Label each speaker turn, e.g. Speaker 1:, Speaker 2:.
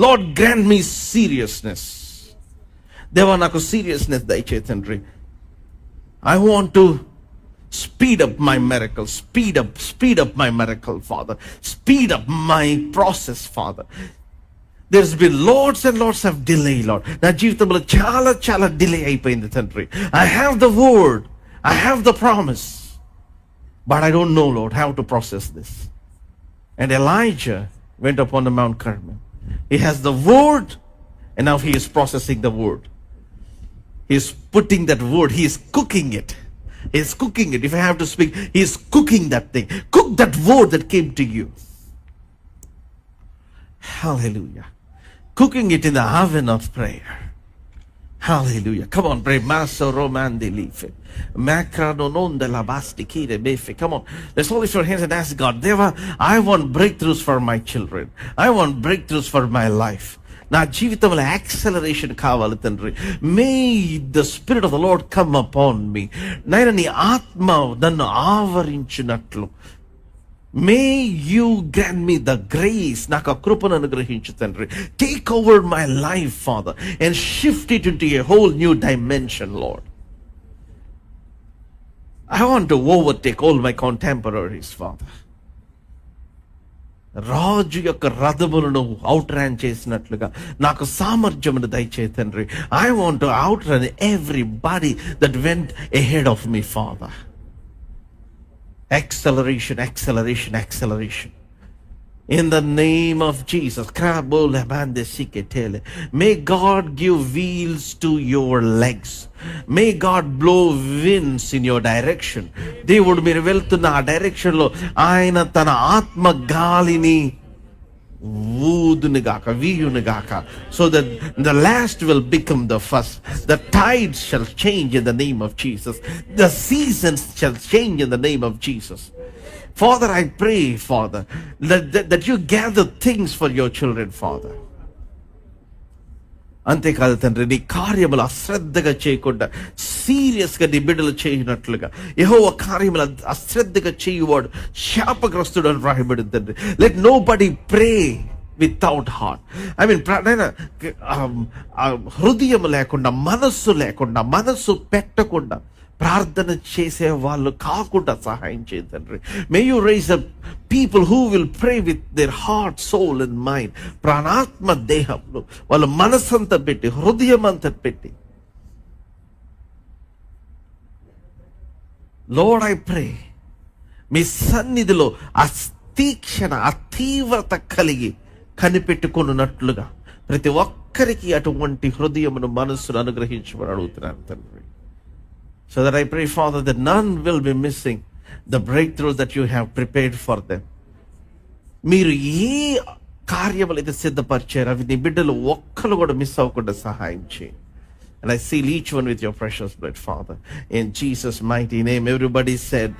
Speaker 1: Lord grant మీ seriousness. దేవా నాకు seriousness దయచేయి తండ్రి. I want to speed up my miracle. Speed up my miracle, Father. Speed up my process, Father. There's been lots and lots of delay, Lord. నా జీవితంలో చాలా delay అయిపోయింది తండ్రి. I have the word, I have the promise, but I don't know, Lord, how to process this. And Elijah went up on the Mount Carmel. He has the word, and now he is processing the word. He is putting that word, he is cooking it. He is cooking it. If I have to speak, he is cooking that thing. Cook that word that came to you. Hallelujah. Cooking it in the oven of prayer. Hallelujah. Come on, pray. Maso romande life. Macrano non de la basti kire befe. Come on. Let's hold your hands and ask God, Deva, I want breakthroughs for my children. I want breakthroughs for my life. నా జీవితంలో acceleration కావాలి తండ్రి. May the spirit of the lord come upon me. నాయన నీ ఆత్మ నన్ను ఆవరించినట్లు. May you grant me the grace. నాకు ఆ కృపను అనుగ్రహించు తండ్రి. Take over my life father and shift it into a whole new dimension lord. I want to overtake all my contemporaries father. రాజు యొక్క రథములను అవుట్ రన్ చేసినట్లుగా నాకు సామర్థ్యమును దయచేయి తండ్రి. I want to outrun everybody that went ahead of me father. Acceleration. In the name of Jesus. May God give wheels to your legs. May God blow winds in your direction. దేవుడు మీరు వెళ్తున్న ఆ direction లో ఆయన తన ఆత్మ గాలిని ఊదునుగాక, వీయునుగాక. So that the last will become the first. The tides shall change in the name of Jesus. The seasons shall change in the name of Jesus. Father, I pray, Father, that you gather things for your children, Father. అంతేకాదు తండ్రి, నీ కార్యములు అశ్రద్ధగా చేయకుండా సీరియస్గా నీ బిడ్డలు చేయనట్లుగా. యెహోవా కార్యములు అశ్రద్ధగా చేయువాడు శాపగ్రస్తుడు అని రాయబడింది తండ్రి. Let nobody pray without heart. I mean హృదయం లేకుండా, మనస్సు పెట్టకుండా ప్రార్థన చేసే వాళ్ళు కాకుండా సహాయం చేయండి తండ్రి. May you raise up people who will pray with their heart, soul and mind. ప్రాణాత్మ దేహంలో వాళ్ళ మనసంతా పెట్టి, హృదయం అంతా పెట్టి. లార్డ్ ఐ ప్రే, మీ సన్నిధిలో ఆ తీక్షణ, ఆ తీవ్రత కలిగి కనిపెట్టుకున్నట్లుగా ప్రతి ఒక్కరికి అటువంటి హృదయమును, మనస్సును అనుగ్రహించమని అడుగుతున్నాను తండ్రి. So that I pray, Father, that none will be missing the breakthroughs that you have prepared for them. మీరు ఏ కార్యములు అయితే సిద్ధపరిచారు అవి నీ బిడ్డలు ఒక్కరు కూడా మిస్ అవ్వకుండా సహాయం చేయండి. And I seal each one with your precious blood, Father. In Jesus' mighty name, everybody said